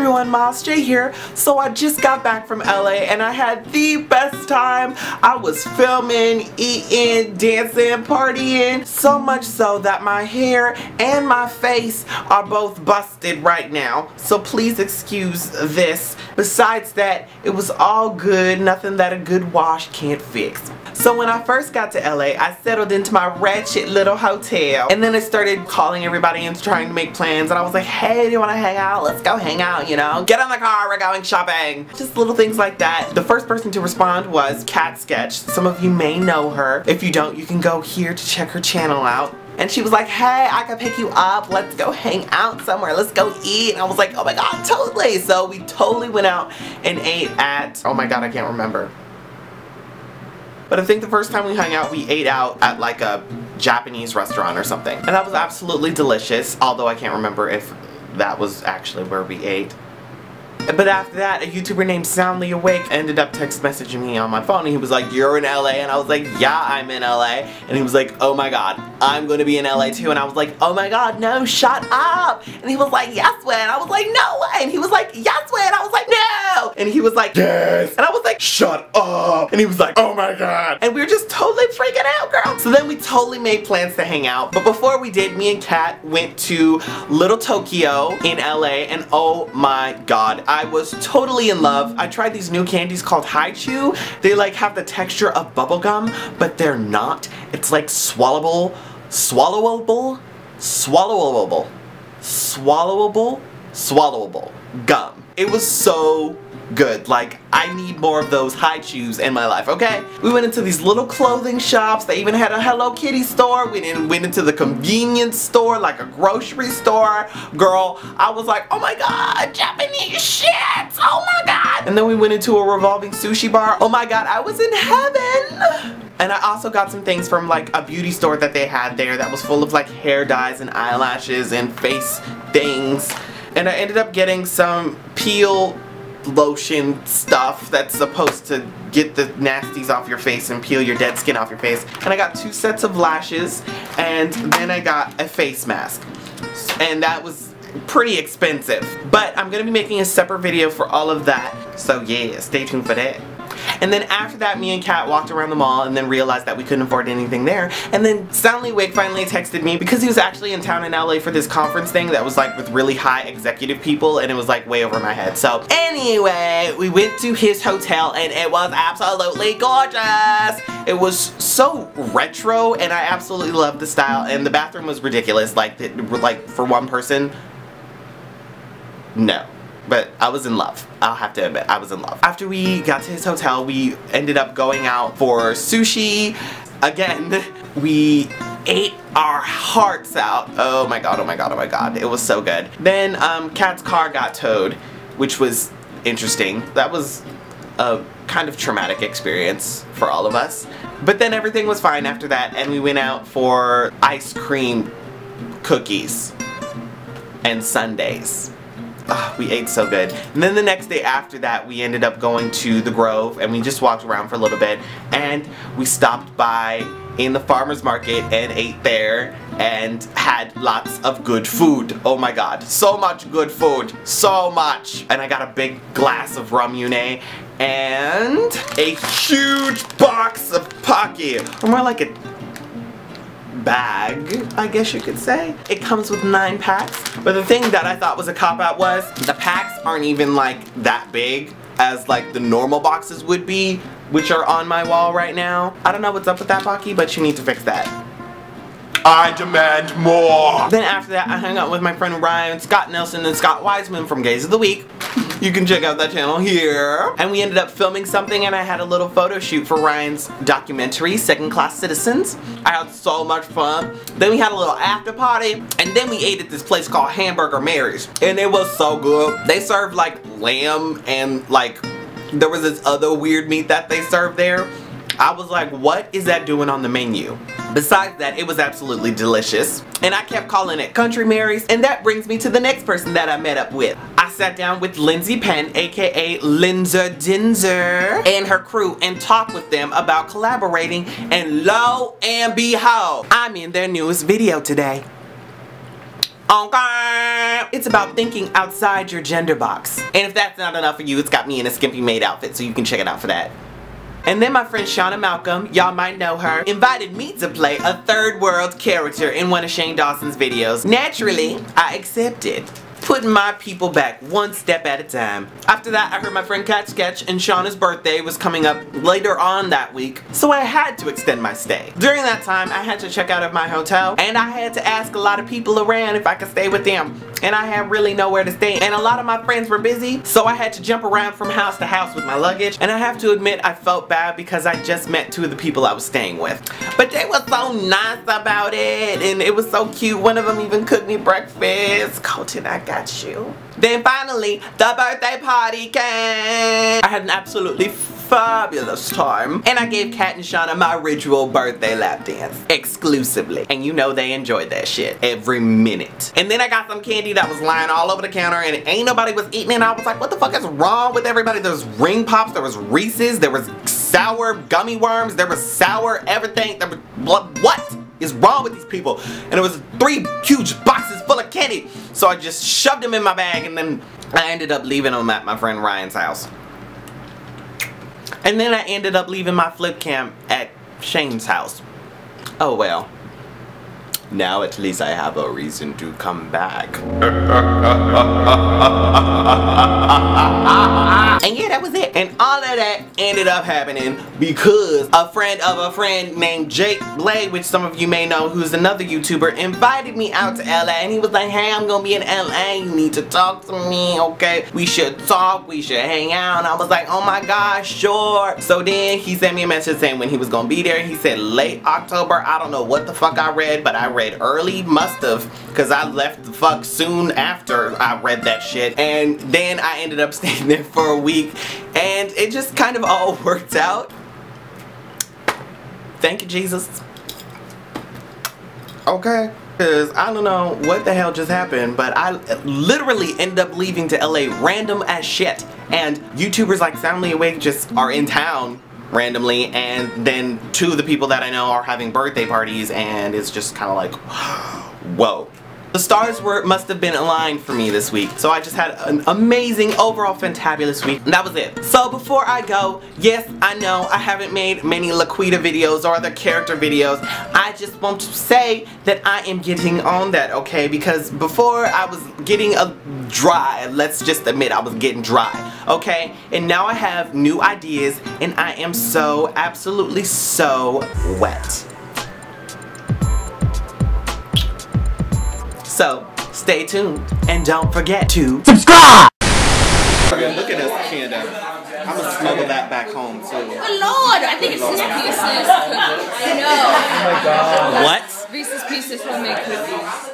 everyone, Miles J here. So I just got back from LA and I had the best time. I was filming, eating, dancing, partying, so much so that my hair and my face are both busted right now. So please excuse this. Besides that, it was all good, nothing that a good wash can't fix. So when I first got to LA, I settled into my wretched little hotel and then I started calling everybody and trying to make plans, and I was like, hey, do you want to hang out? Let's go hang out, you know? Get in the car, we're going shopping. Just little things like that. The first person to respond was Cat Sketch. Some of you may know her. If you don't, you can go here to check her channel out. And she was like, hey, I can pick you up. Let's go hang out somewhere. Let's go eat. And I was like, oh my god, totally. So we totally went out and ate at, oh my god, I can't remember. But I think the first time we hung out, we ate out at like a Japanese restaurant or something. And that was absolutely delicious, although I can't remember if that was actually where we ate. But after that, a YouTuber named Soundly Awake ended up text messaging me on my phone, and he was like, you're in LA? And I was like, yeah, I'm in LA. And he was like, oh my god, I'm gonna be in LA too. And I was like, oh my god, no, shut up. And he was like, yes, when? I was like, no way. And he was like, yes, when? I was like, no. And he was like, yes. And I was like, shut up. And he was like, oh my god. And we were just totally freaking out, girl. So then we totally made plans to hang out. But before we did, me and Kat went to Little Tokyo in LA, and oh my god, I was totally in love. I tried these new candies called Haichu. They like have the texture of bubblegum, but they're not. It's like swallowable gum. It was so good. Like, I need more of those Haichus in my life, okay? We went into these little clothing shops. They even had a Hello Kitty store. We went into the convenience store, like a grocery store. Girl, I was like, oh my god, Japanese shit! Oh my god! And then we went into a revolving sushi bar. Oh my god, I was in heaven! And I also got some things from like a beauty store that they had there that was full of like hair dyes and eyelashes and face things. And I ended up getting some peel lotion stuff that's supposed to get the nasties off your face and peel your dead skin off your face. And I got 2 sets of lashes, and then I got a face mask. And that was pretty expensive. But I'm gonna be making a separate video for all of that. So yeah, stay tuned for that. And then after that, me and Kat walked around the mall and then realized that we couldn't afford anything there. And then Soundly Awake finally texted me because he was actually in town in LA for this conference thing that was like with really high executive people, and it was like way over my head. So anyway, we went to his hotel and it was absolutely gorgeous. It was so retro and I absolutely loved the style, and the bathroom was ridiculous. Like for one person, no. But I was in love. I'll have to admit, I was in love. After we got to his hotel, we ended up going out for sushi. Again, we ate our hearts out. Oh my god, oh my god, oh my god. It was so good. Then Kat's car got towed, which was interesting. That was a kind of traumatic experience for all of us. But then everything was fine after that, and we went out for ice cream cookies and sundaes. Oh, we ate so good. And then the next day after that, we ended up going to the Grove, and we just walked around for a little bit, and we stopped by in the farmer's market and ate there and had lots of good food. Oh my god, so much good food, so much. And I got a big glass of rum yune and a huge box of poke, or more like a bag, I guess you could say. It comes with 9 packs, but the thing that I thought was a cop-out was the packs aren't even like that big as like the normal boxes would be, which are on my wall right now. I don't know what's up with that, Pocky, but you need to fix that. I demand more! Then after that, I hung out with my friend Ryan, Scott Nelson, and Scott Wiseman from Gays of the Week. You can check out that channel here. And we ended up filming something, and I had a little photo shoot for Ryan's documentary, Second Class Citizens. I had so much fun. Then we had a little after party, and then we ate at this place called Hamburger Mary's. And it was so good. They served like lamb, and like there was this other weird meat that they served there. I was like, what is that doing on the menu? Besides that, it was absolutely delicious. And I kept calling it Country Mary's. And that brings me to the next person that I met up with. I sat down with Lindsay Penn, aka Linzer Dinzer, and her crew and talked with them about collaborating. And lo and behold, I'm in their newest video today. Okay. It's about thinking outside your gender box. And if that's not enough for you, it's got me in a skimpy maid outfit, so you can check it out for that. And then my friend Shauna Malcolm, y'all might know her, invited me to play a third world character in one of Shane Dawson's videos. Naturally, I accepted, putting my people back one step at a time. After that, I heard my friend Cat Sketch and Shauna's birthday was coming up later on that week, so I had to extend my stay. During that time, I had to check out of my hotel, and I had to ask a lot of people around if I could stay with them. And I had really nowhere to stay, and a lot of my friends were busy, so I had to jump around from house to house with my luggage. And I have to admit, I felt bad because I just met 2 of the people I was staying with. But they were so nice about it, and it was so cute. One of them even cooked me breakfast. Colton, I got you. Then finally, the birthday party came. I had an absolutely fabulous time, and I gave Kat and Shauna my ritual birthday lap dance exclusively, and you know they enjoyed that shit every minute. And then I got some candy that was lying all over the counter, and ain't nobody was eating it. And I was like, what the fuck is wrong with everybody? There was ring pops, there was Reese's, there was sour gummy worms, there was sour everything. There was what is wrong with these people? And it was 3 huge boxes full of candy, so I just shoved them in my bag, and then I ended up leaving them at my friend Ryan's house. And then I ended up leaving my flip cam at Shane's house. Oh well. Now at least I have a reason to come back. And yeah, that was it. And all of that ended up happening because a friend of a friend named Jake Blade, which some of you may know, who's another YouTuber, invited me out to LA, and he was like, hey, I'm gonna be in LA, you need to talk to me, okay? We should talk, we should hang out. And I was like, oh my gosh, sure. So then he sent me a message saying when he was gonna be there. He said late October. I don't know what the fuck I read, but I read early, must have, because I left the fuck soon after I read that shit. And then I ended up staying there for a week, and it just kind of all worked out. Thank you, Jesus. Okay, because I don't know what the hell just happened, but I literally ended up leaving to LA random as shit, and YouTubers like Soundly Awake just are in town randomly, and then 2 of the people that I know are having birthday parties, and it's just kind of like, whoa. The stars must have been aligned for me this week, so I just had an amazing, overall fantabulous week, and that was it. So before I go, yes, I know I haven't made many Laquita videos or other character videos. I just want to say that I am getting on that, okay? Because before I was getting dry, let's just admit I was getting dry, okay? And now I have new ideas, and I am so, absolutely so wet. So, stay tuned, and don't forget to subscribe! Look at this candy. I'm gonna smuggle that back home, too. Oh Lord, I think it's Reese's Pieces. No. Oh my god. What? Reese's Pieces homemade cookies.